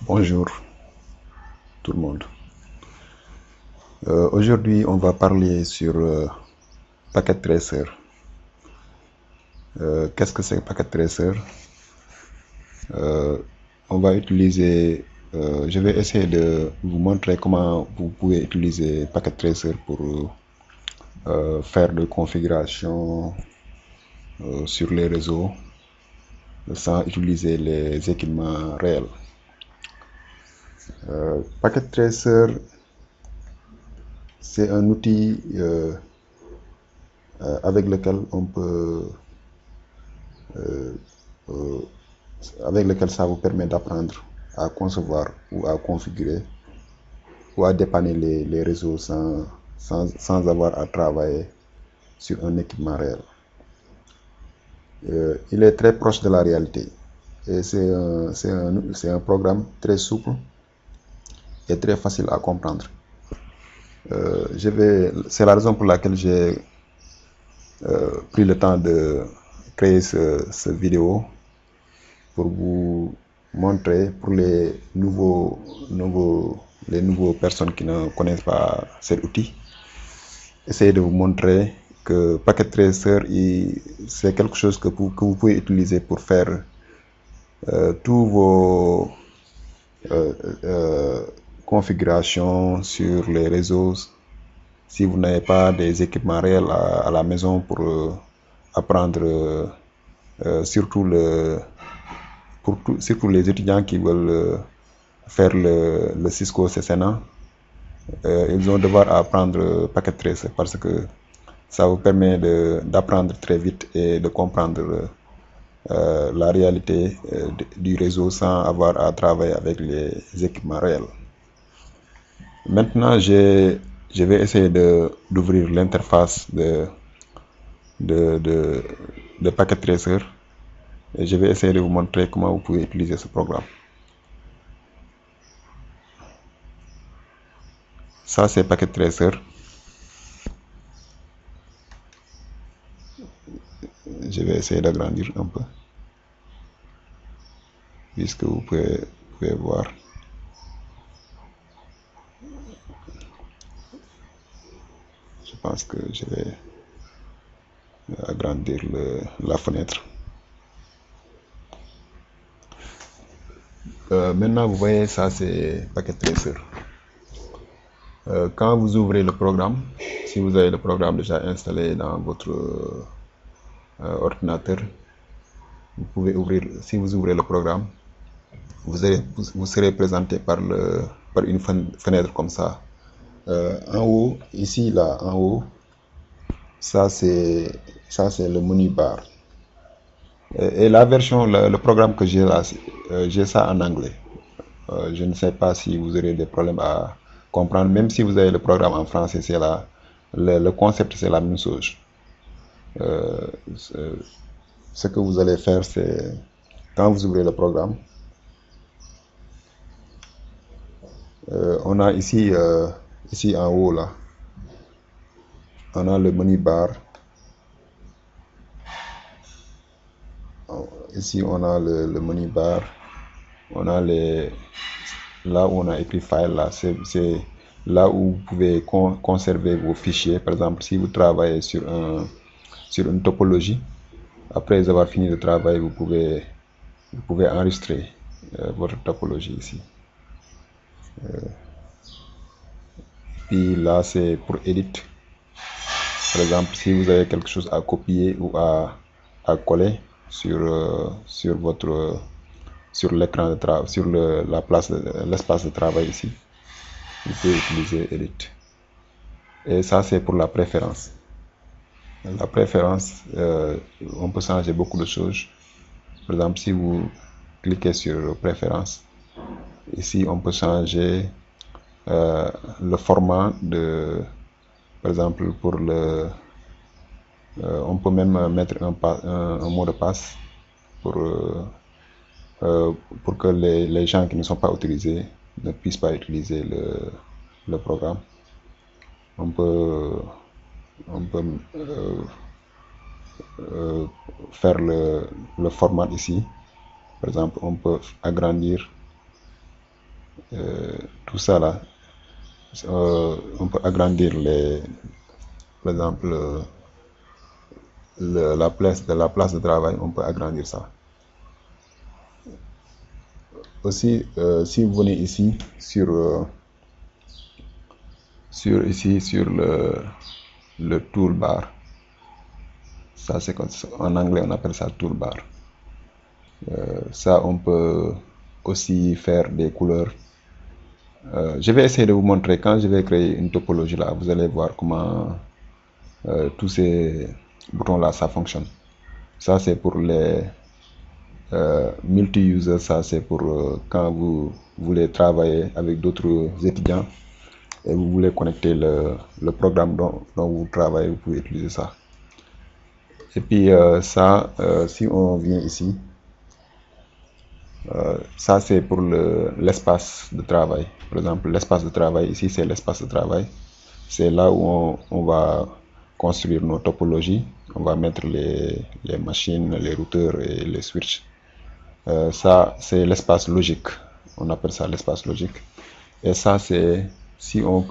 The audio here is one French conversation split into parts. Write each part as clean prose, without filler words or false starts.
Bonjour tout le monde. Aujourd'hui, on va parler sur Packet Tracer. Qu'est-ce que c'est Packet Tracer? On va utiliser, je vais essayer de vous montrer comment vous pouvez utiliser Packet Tracer pour faire de configuration sur les réseaux sans utiliser les équipements réels. Packet Tracer, c'est un outil avec lequel on peut avec lequel ça vous permet d'apprendre à concevoir ou à configurer ou à dépanner les réseaux sans avoir à travailler sur un équipement réel. Il est très proche de la réalité et c'est un programme très souple et très facile à comprendre. C'est la raison pour laquelle j'ai pris le temps de créer ce vidéo pour vous montrer, pour les nouveaux personnes qui ne connaissent pas cet outil, essayer de vous montrer que Packet Tracer, c'est quelque chose que vous pouvez utiliser pour faire tous vos configurations sur les réseaux si vous n'avez pas des équipements réels à la maison pour apprendre surtout les étudiants qui veulent faire le Cisco CCNA. Ils vont devoir apprendre Packet Tracer parce que ça vous permet d'apprendre très vite et de comprendre la réalité du réseau sans avoir à travailler avec les équipements réels. Maintenant, je vais essayer d'ouvrir l'interface de Packet Tracer et je vais essayer de vous montrer comment vous pouvez utiliser ce programme. Ça, c'est Packet Tracer. Je vais essayer d'agrandir un peu, puisque vous pouvez voir. Je pense que je vais agrandir la fenêtre. Maintenant, vous voyez, ça c'est Packet Tracer. Quand vous ouvrez le programme, si vous avez le programme déjà installé dans votre ordinateur, vous pouvez ouvrir. Si vous ouvrez le programme, vous serez présenté par une fenêtre comme ça. En haut, ici, là, en haut, ça c'est le menu bar. Et la version, le programme que j'ai là, j'ai ça en anglais. Je ne sais pas si vous aurez des problèmes à comprendre, même si vous avez le programme en français, c'est là, le concept c'est la même chose. Ce que vous allez faire, c'est quand vous ouvrez le programme, on a ici en haut là, on a le menu bar. Ici on a le menu bar, on a là où on a écrit file là, c'est là où vous pouvez conserver vos fichiers. Par exemple, si vous travaillez sur une topologie, après avoir fini de travailler, vous pouvez enregistrer votre topologie ici. Puis là, c'est pour edit. Par exemple, si vous avez quelque chose à copier ou à coller sur l'écran de travail, sur l'espace de travail ici, vous pouvez utiliser edit. Et ça, c'est pour la préférence. La préférence, on peut changer beaucoup de choses. Par exemple, si vous cliquez sur préférence, ici on peut changer le format par exemple, on peut même mettre un mot de passe pour que les gens qui ne sont pas autorisés ne puissent pas utiliser le programme. On peut faire le format ici. Par exemple, on peut agrandir tout ça là, on peut agrandir par exemple, la place de travail, on peut agrandir ça. Aussi, si vous venez ici sur le toolbar, ça c'est en anglais on appelle ça toolbar. Ça on peut aussi faire des couleurs. Je vais essayer de vous montrer quand je vais créer une topologie là, vous allez voir comment tous ces boutons là ça fonctionne. Ça c'est pour les multi-user, ça c'est pour quand vous voulez travailler avec d'autres étudiants et vous voulez connecter le programme dont vous travaillez, vous pouvez utiliser ça. Et puis ça, si on vient ici, ça c'est pour l'espace de travail. Par exemple, l'espace de travail, ici c'est l'espace de travail. C'est là où on va construire nos topologies. On va mettre les machines, les routeurs et les switches. Ça c'est l'espace logique. On appelle ça l'espace logique. Et ça c'est, si vous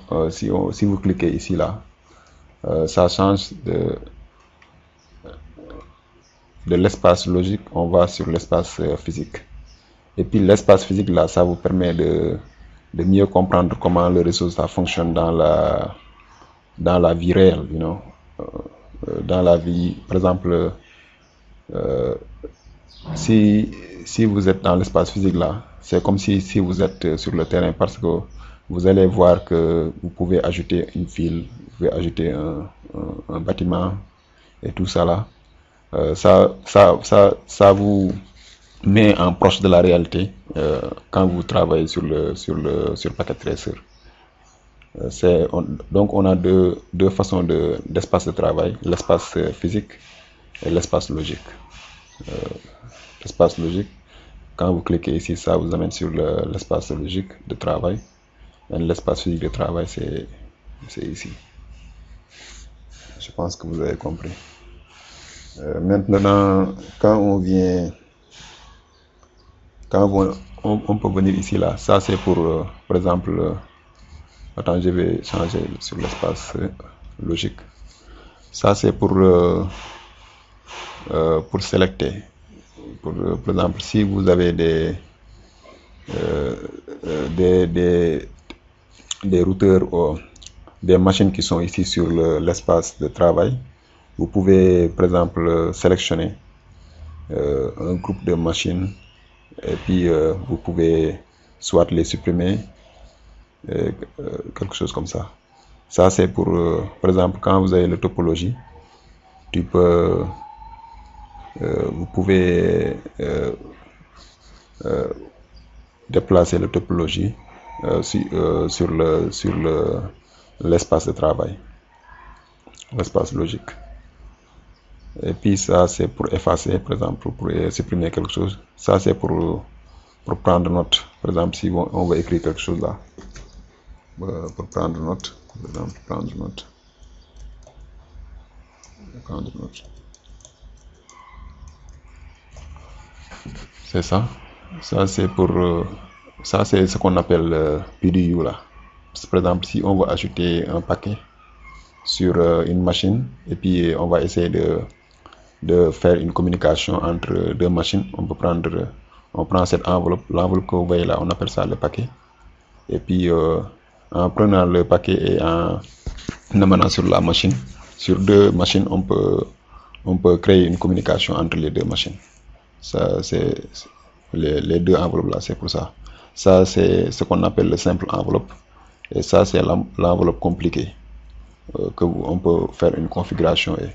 cliquez ici là, ça change de l'espace logique, on va sur l'espace physique. Et puis l'espace physique là, ça vous permet de mieux comprendre comment le réseau ça fonctionne dans la vie réelle, you know. Dans la vie, par exemple, si vous êtes dans l'espace physique là, c'est comme si vous êtes sur le terrain, parce que vous allez voir que vous pouvez ajouter une file, vous pouvez ajouter un bâtiment et tout ça là. Ça vous met en proche de la réalité quand vous travaillez sur Packet Tracer. Donc on a deux façons d'espace de travail, l'espace physique et l'espace logique. L'espace logique, quand vous cliquez ici, ça vous amène sur l'espace logique de travail. Et l'espace physique de travail, c'est ici. Je pense que vous avez compris. Maintenant, quand on peut venir ici là, ça c'est pour, par exemple, attends, je vais changer sur l'espace logique. Ça c'est pour sélecter. Par exemple, si vous avez des routeurs ou des machines qui sont ici sur l'espace de travail, vous pouvez par exemple sélectionner un groupe de machines et puis vous pouvez soit les supprimer, quelque chose comme ça. Ça c'est pour, par exemple, quand vous avez la topologie, vous pouvez déplacer la topologie sur l'espace de travail, l'espace logique. Et puis ça c'est pour effacer, par exemple, pour supprimer quelque chose. Ça c'est pour prendre note. Par exemple, si on va écrire quelque chose là, pour prendre note, par exemple, prendre note. C'est ça. Ça c'est pour ça c'est ce qu'on appelle PDU là. Par exemple, si on va ajouter un paquet sur une machine et puis on va essayer de faire une communication entre deux machines, on prend cette l'enveloppe que vous voyez là, on appelle ça le paquet. Et puis en prenant le paquet et en amenant sur la machine, sur deux machines, on peut créer une communication entre les deux machines. Ça c'est les deux enveloppes là, c'est pour ça. Ça c'est ce qu'on appelle le simple enveloppe, et ça c'est l'enveloppe compliquée que on peut faire une configuration. Et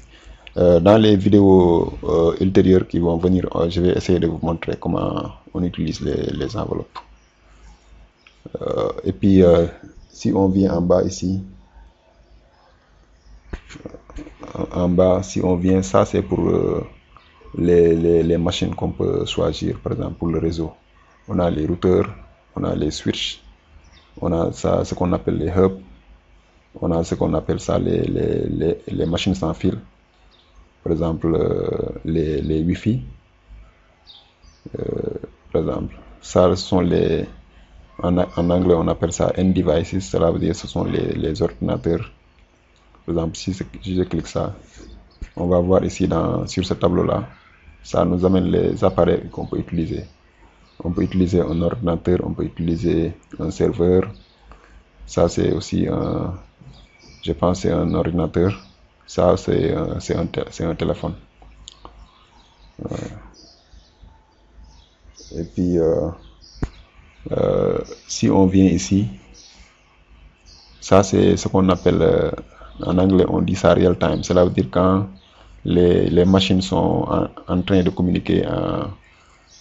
dans les vidéos ultérieures qui vont venir, je vais essayer de vous montrer comment on utilise les enveloppes. Et puis si on vient en bas ici, si on vient, ça c'est pour les machines qu'on peut choisir. Par exemple, pour le réseau, on a les routeurs, on a les switches, on a ça, ce qu'on appelle les hubs, on a ce qu'on appelle ça les machines sans fil. Par exemple, les Wi-Fi, par exemple, ça ce sont En anglais, on appelle ça end devices. Cela veut dire que ce sont les ordinateurs. Par exemple, si je clique ça, on va voir ici sur ce tableau-là, ça nous amène les appareils qu'on peut utiliser. On peut utiliser un ordinateur, on peut utiliser un serveur. Ça, c'est aussi je pense, c'est un ordinateur. Ça, c'est un téléphone. Et puis, si on vient ici, ça, c'est ce qu'on appelle, en anglais, on dit ça real time. Cela veut dire quand les machines sont en train de communiquer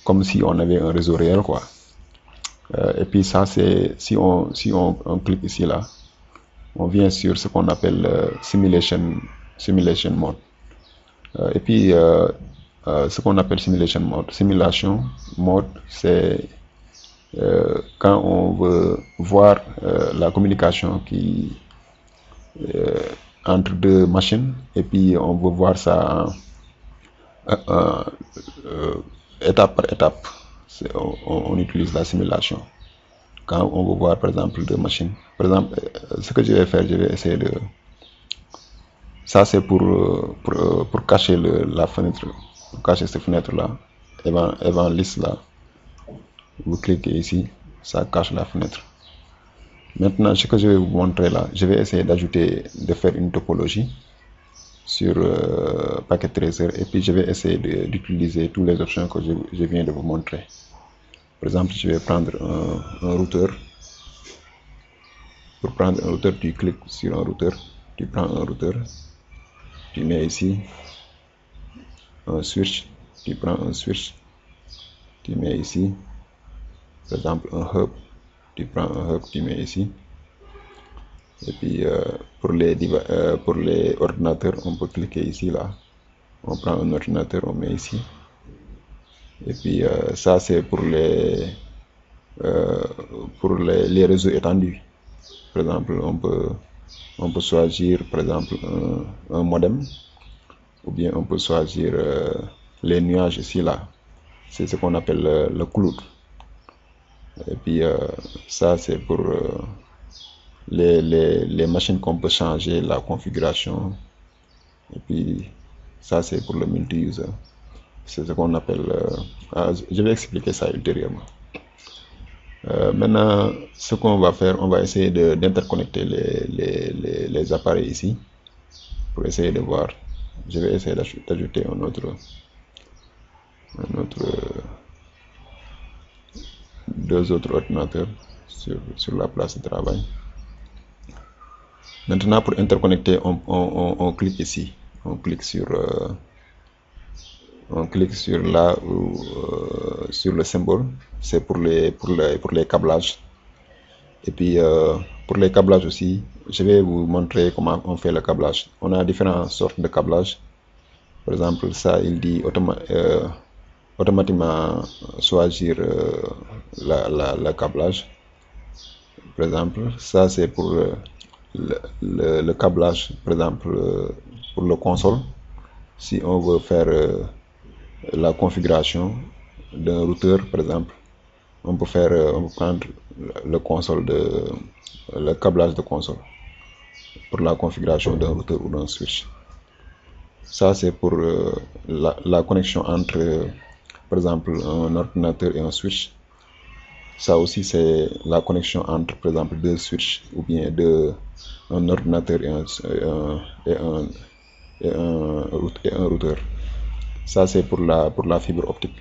comme si on avait un réseau réel, quoi. Et puis ça, c'est si on clique ici, là, on vient sur ce qu'on appelle simulation mode. Et puis, ce qu'on appelle simulation mode, c'est quand on veut voir la communication entre deux machines, et puis on veut voir ça étape par étape. On utilise la simulation. Quand on veut voir, par exemple, deux machines. Par exemple, ce que je vais faire, je vais essayer de... Ça, c'est pour cacher la fenêtre, pour cacher cette fenêtre-là. Event list, là. Vous cliquez ici, ça cache la fenêtre. Maintenant, ce que je vais vous montrer là, je vais essayer de faire une topologie sur Packet Tracer, et puis je vais essayer d'utiliser toutes les options que je viens de vous montrer. Par exemple, je vais prendre un routeur. Pour prendre un routeur, tu cliques sur un routeur, tu prends un routeur, tu mets ici un switch, tu prends un switch, tu mets ici, par exemple un hub, tu prends un hub, tu mets ici. Et puis pour les ordinateurs, on peut cliquer ici, là. On prend un ordinateur, on met ici. Et puis ça, c'est pour les réseaux étendus. Par exemple, on peut choisir, par exemple, un modem, ou bien on peut choisir les nuages ici, là. C'est ce qu'on appelle le cloud. Et puis ça, c'est pour les machines qu'on peut changer la configuration. Et puis ça, c'est pour le multi-user. C'est ce qu'on appelle... je vais expliquer ça ultérieurement. Maintenant, ce qu'on va faire, on va essayer d'interconnecter les appareils ici pour essayer de voir. Je vais essayer d'ajouter un autre deux autres ordinateurs sur la place de travail. Maintenant, pour interconnecter, on clique ici. On clique sur là où, sur le symbole. C'est pour les câblages. Et puis pour les câblages aussi, je vais vous montrer comment on fait le câblage. On a différentes sortes de câblage. Par exemple, ça, il dit automatiquement choisir le câblage. Par exemple, ça, c'est pour le câblage, par exemple, pour le console. Si on veut faire la configuration d'un routeur, par exemple, on peut prendre le câblage de console pour la configuration d'un routeur ou d'un switch. Ça, c'est pour la connexion entre, par exemple, un ordinateur et un switch. Ça aussi, c'est la connexion entre, par exemple, deux switches, ou bien un ordinateur et un routeur. Ça, c'est pour la fibre optique.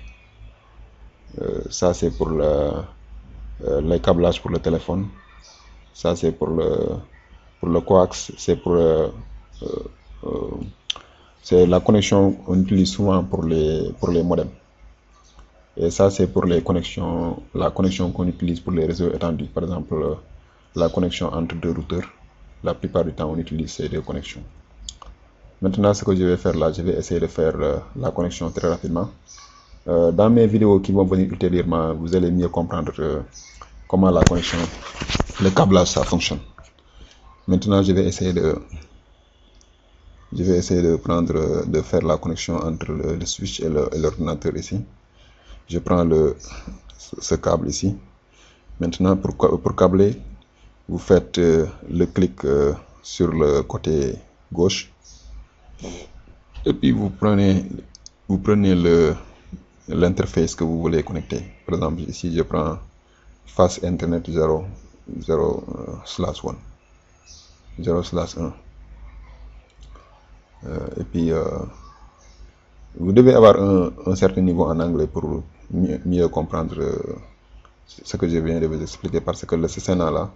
Ça, c'est pour les câblages pour le téléphone. Ça, c'est pour le coax. C'est la connexion qu'on utilise souvent pour les modems. Et ça, c'est pour la connexion qu'on utilise pour les réseaux étendus. Par exemple, la connexion entre deux routeurs. La plupart du temps, on utilise ces deux connexions. Maintenant, ce que je vais faire là, je vais essayer de faire la connexion très rapidement. Dans mes vidéos qui vont venir ultérieurement, vous allez mieux comprendre comment la connexion, le câblage, ça fonctionne. Maintenant, je vais essayer de faire la connexion entre le switch et l'ordinateur ici. Je prends ce câble ici. Maintenant, pour câbler, vous faites le clic sur le côté gauche et puis vous prenez l'interface que vous voulez connecter. Par exemple, ici je prends face internet 0, 0/1, 0/1. Et puis vous devez avoir un certain niveau en anglais pour mieux comprendre ce que je viens de vous expliquer, parce que le CCNA là,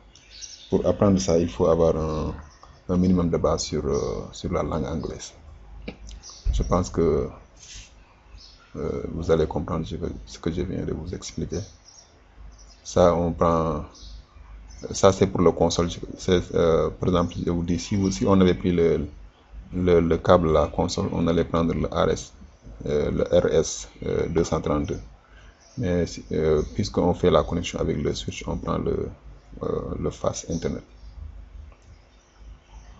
pour apprendre ça, il faut avoir un minimum de base sur la langue anglaise. Je pense que vous allez comprendre ce que je viens de vous expliquer. Ça, ça c'est pour le console. Par exemple, je vous dis, si on avait pris le câble la console, on allait prendre le RS 232. Mais puisqu'on fait la connexion avec le switch, on prend le face internet.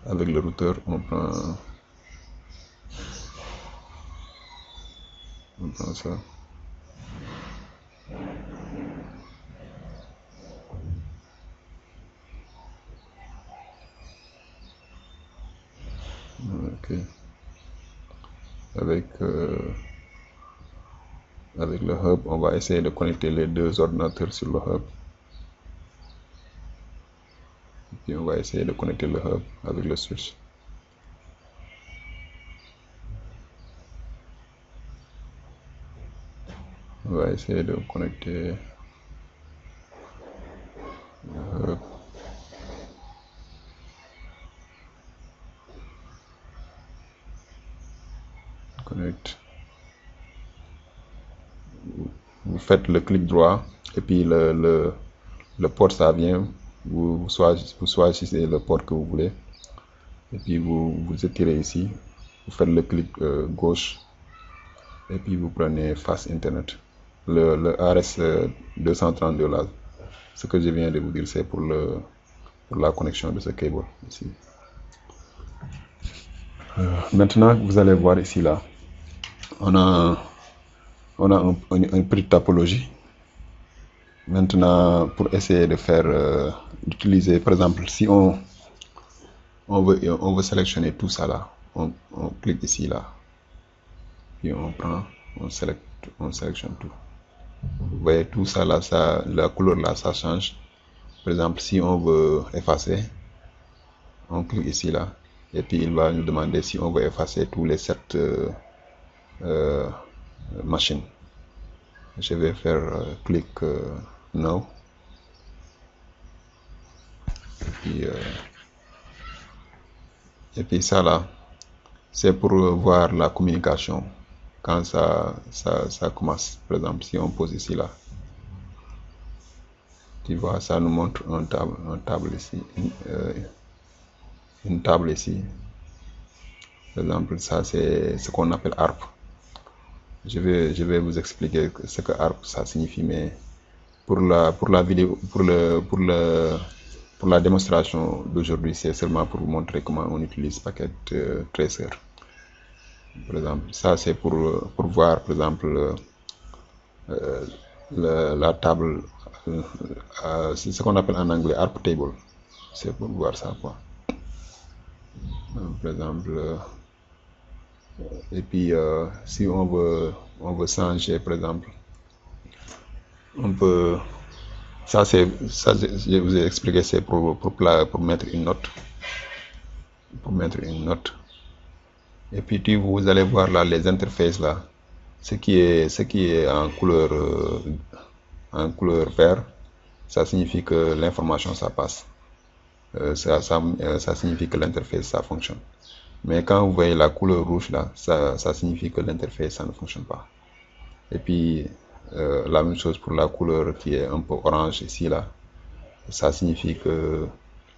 Avec le routeur, on prend ça. Ok. Avec le hub, on va essayer de connecter les deux ordinateurs sur le hub. Et puis on va essayer de connecter le hub avec le switch. On va essayer de connecter le hub. Connect. Vous faites le clic droit et puis le port ça vient. Vous choisissez le port que vous voulez et puis vous étirez ici. Vous faites le clic gauche et puis vous prenez face internet. Le RS 232 là, ce que je viens de vous dire, c'est pour la connexion de ce câble ici. Maintenant, vous allez voir ici là, on a une petite topologie. Maintenant, pour essayer de faire, d'utiliser, par exemple, si on veut sélectionner tout ça là, on clique ici là, puis on sélectionne tout. Vous voyez tout ça là, la couleur là, ça change. Par exemple, si on veut effacer, on clique ici là, et puis il va nous demander si on veut effacer tous les 7 machines. Je vais faire clic no. Et puis ça là, c'est pour voir la communication quand ça commence. Par exemple, si on pose ici là, tu vois, ça nous montre une table ici, une table ici. Par exemple, ça c'est ce qu'on appelle ARP. Je vais vous expliquer ce que ARP ça signifie, mais pour la vidéo, pour la démonstration d'aujourd'hui, c'est seulement pour vous montrer comment on utilise Packet Tracer. Par exemple, ça c'est pour voir, par exemple, la table, c'est ce qu'on appelle en anglais ARP table. C'est pour voir ça, quoi. Par exemple, et puis si on veut changer, par exemple, on peut, ça je vous ai expliqué, c'est pour mettre une note, et puis vous allez voir là les interfaces là, ce qui est en couleur vert, ça signifie que l'information ça passe, ça signifie que l'interface ça fonctionne. Mais quand vous voyez la couleur rouge là, ça signifie que l'interface ça ne fonctionne pas. Et puis la même chose pour la couleur qui est un peu orange ici là, ça signifie que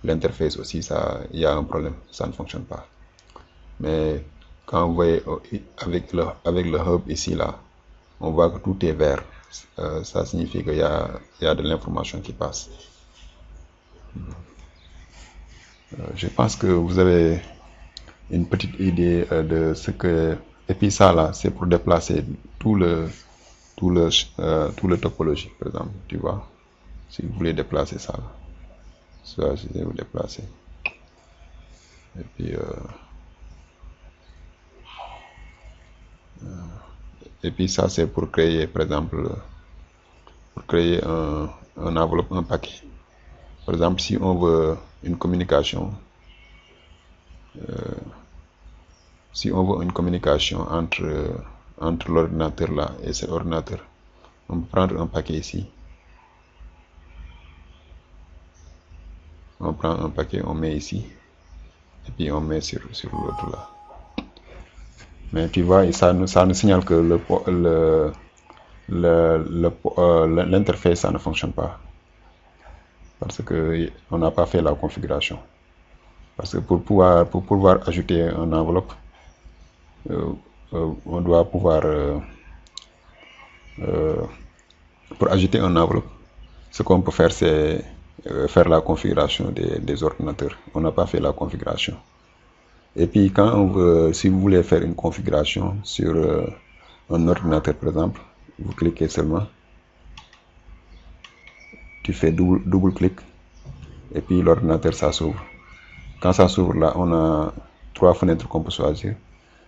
l'interface aussi, il y a un problème, ça ne fonctionne pas. Mais quand vous voyez avec le hub ici là, on voit que tout est vert. Ça signifie qu'il y a de l'information qui passe. Je pense que vous avez une petite idée de ce que, et puis ça là, c'est pour déplacer tout le topologie, par exemple, tu vois. Si vous voulez déplacer ça, choisissez vous déplacer. Et puis ça c'est pour créer, par exemple, pour créer un enveloppe, un paquet. Par exemple, si on veut une communication, entre l'ordinateur là et cet ordinateur, on peut prendre un paquet ici. On prend un paquet, on met ici, et puis on met sur l'autre là. Mais tu vois, ça nous signale que l'interface ça ne fonctionne pas. Parce que on n'a pas fait la configuration. Parce que pour pouvoir ajouter une enveloppe, on doit pouvoir pour ajouter une enveloppe, ce qu'on peut faire c'est faire la configuration des ordinateurs. On n'a pas fait la configuration. Et puis quand on veut, si vous voulez faire une configuration sur un ordinateur par exemple, vous cliquez seulement, tu fais double clic et puis l'ordinateur ça s'ouvre. Quand ça s'ouvre là, on a 3 fenêtres qu'on peut choisir.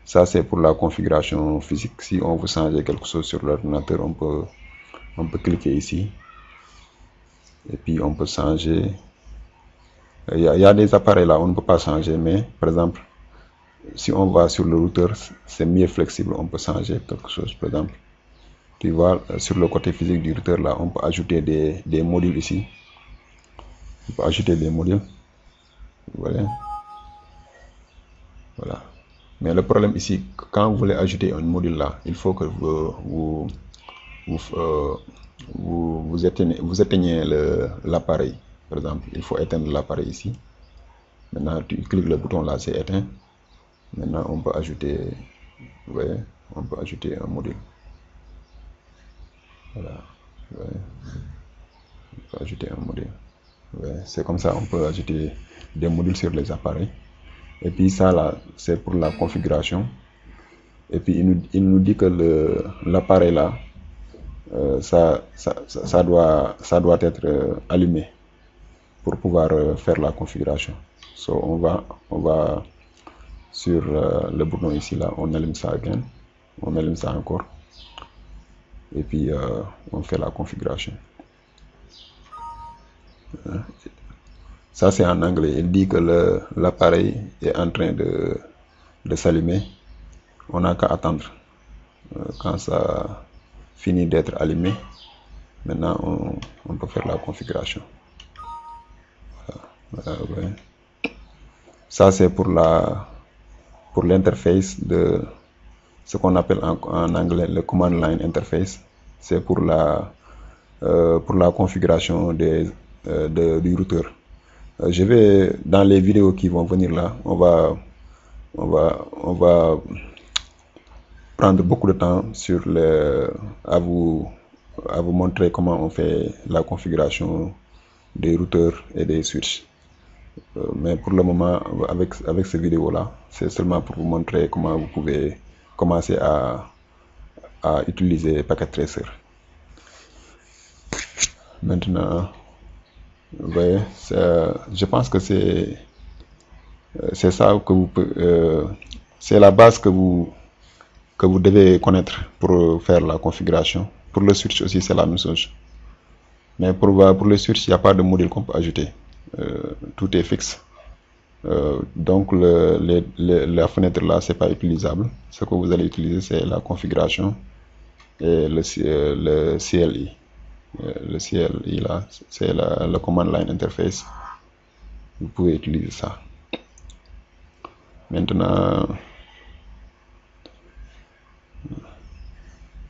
Ça c'est pour la configuration physique. Si on veut changer quelque chose sur l'ordinateur, on peut cliquer ici et puis on peut changer. Il y a des appareils là, on ne peut pas changer, mais par exemple, si on va sur le routeur, c'est mieux flexible, on peut changer quelque chose. Par exemple, tu vois, sur le côté physique du routeur là, on peut ajouter des modules ici. On peut ajouter des modules. Voilà. Mais le problème ici, quand vous voulez ajouter un module là, il faut que vous éteignez l'appareil. Par exemple, il faut éteindre l'appareil ici. Maintenant, tu cliques le bouton là, c'est éteint. Maintenant, on peut ajouter, vous voyez, on peut ajouter un module. Voilà. Ouais. On peut ajouter un module. Ouais. C'est comme ça, on peut ajouter des modules sur les appareils. Et puis ça là, c'est pour la configuration. Et puis il nous dit que l'appareil là, ça doit être allumé pour pouvoir faire la configuration. So on va sur le bouton ici là, on allume ça again, on allume ça encore, et puis on fait la configuration. Ça c'est en anglais. Il dit que l'appareil est en train de s'allumer. On n'a qu'à attendre quand ça finit d'être allumé. Maintenant on peut faire la configuration. Ouais. Ça c'est pour l'interface de ce qu'on appelle en anglais le command line interface. C'est pour la configuration du routeur. Je vais dans les vidéos qui vont venir là, on va prendre beaucoup de temps à vous montrer comment on fait la configuration des routeurs et des switches. Mais pour le moment, avec cette vidéo là, c'est seulement pour vous montrer comment vous pouvez commencer à utiliser Packet Tracer. Maintenant, vous voyez, je pense que c'est ça que c'est la base que vous devez connaître pour faire la configuration. Pour le switch aussi, c'est la même chose. Mais pour le switch, il n'y a pas de module qu'on peut ajouter. Tout est fixe. Donc la fenêtre là, c'est pas utilisable. Ce que vous allez utiliser, c'est la configuration et le CLI. Le CLI là, c'est le command line interface. Vous pouvez utiliser ça. Maintenant,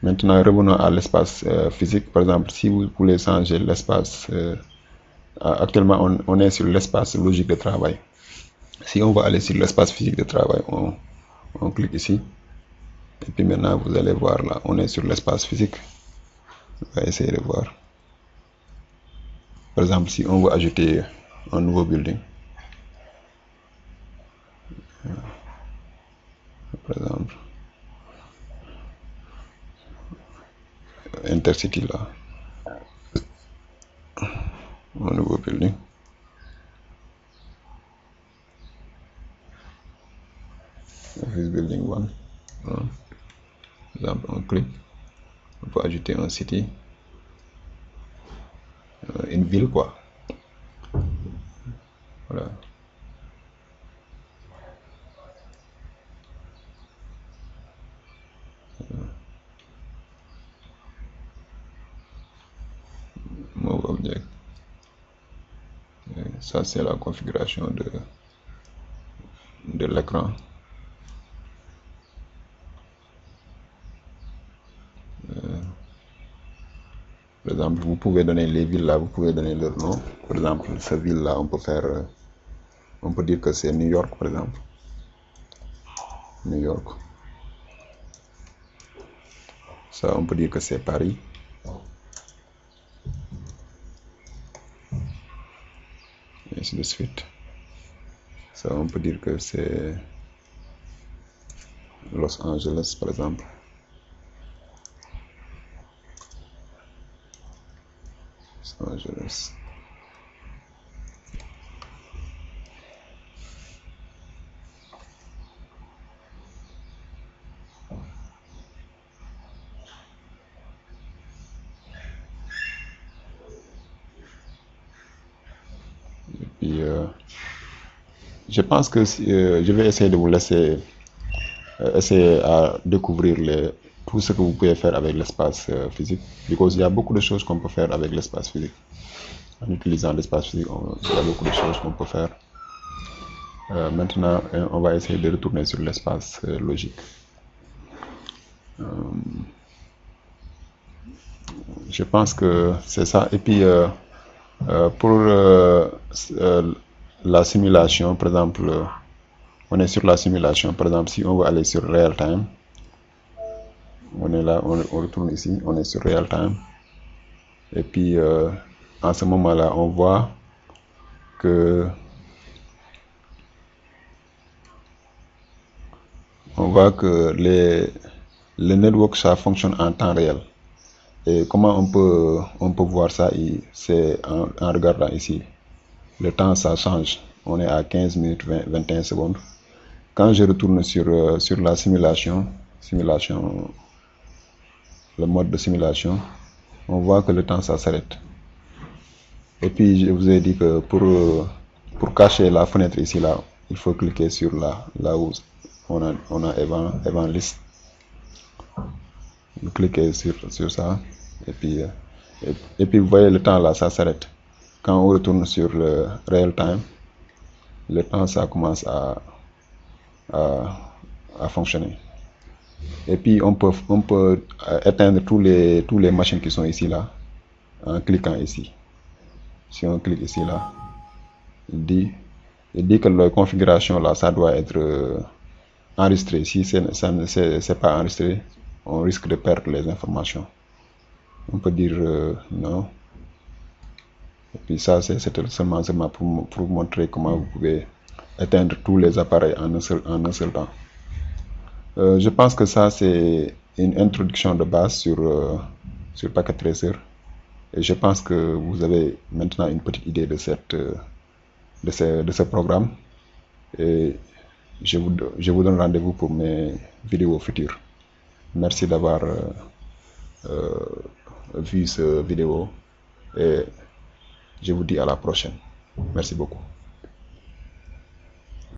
revenons à l'espace physique. Par exemple, si vous voulez changer l'espace, actuellement on est sur l'espace logique de travail. Si on va aller sur l'espace physique de travail, on clique ici. Et puis maintenant, vous allez voir là, on est sur l'espace physique. On va essayer de voir. Par exemple, si on veut ajouter un nouveau building, par exemple, Intercity là. un nouveau building. Office building 1. Par exemple, on clique. On peut ajouter un city, une ville quoi. Voilà. Move object. Et ça c'est la configuration de l'écran. Par exemple, vous pouvez donner les villes là, vous pouvez donner leur nom. Par exemple, cette ville là, on peut dire que c'est New York par exemple. New York. Ça, on peut dire que c'est Paris. Et ainsi de suite. Ça, on peut dire que c'est Los Angeles par exemple. Los Angeles. Et puis, je pense que je vais essayer de vous laisser essayer à découvrir tout ce que vous pouvez faire avec l'espace physique. Parce qu'il y a beaucoup de choses qu'on peut faire avec l'espace physique. En utilisant l'espace physique, il y a beaucoup de choses qu'on peut faire. Maintenant, on va essayer de retourner sur l'espace logique. Je pense que c'est ça. Et puis, pour la simulation, par exemple, on est sur la simulation. Par exemple, si on veut aller sur Real Time, on est là, on retourne ici, on est sur Real Time. Et puis, en ce moment-là, on voit que les networks, ça fonctionne en temps réel. Et comment on peut voir ça? C'est en regardant ici. Le temps, ça change. On est à 15 minutes 21 secondes. Quand je retourne sur la simulation, le mode de simulation, on voit que le temps, ça s'arrête. Et puis, je vous ai dit que pour cacher la fenêtre ici, là, il faut cliquer sur là où on a event list. Vous cliquez sur ça. Et puis, vous voyez le temps là, ça s'arrête. Quand on retourne sur le real time, le temps, ça commence à fonctionner. Et puis, on peut éteindre tous les machines qui sont ici, là, en cliquant ici. Si on clique ici, là, il dit que la configuration, là, ça doit être enregistré. Si c'est pas enregistré, on risque de perdre les informations. On peut dire non. Et puis ça, c'était seulement pour vous montrer comment vous pouvez éteindre tous les appareils en un seul temps. Je pense que ça, c'est une introduction de base sur Packet Tracer. Et je pense que vous avez maintenant une petite idée de ce programme. Et je vous donne rendez-vous pour mes vidéos futures. Merci d'avoir vu cette vidéo et je vous dis à la prochaine. Merci beaucoup.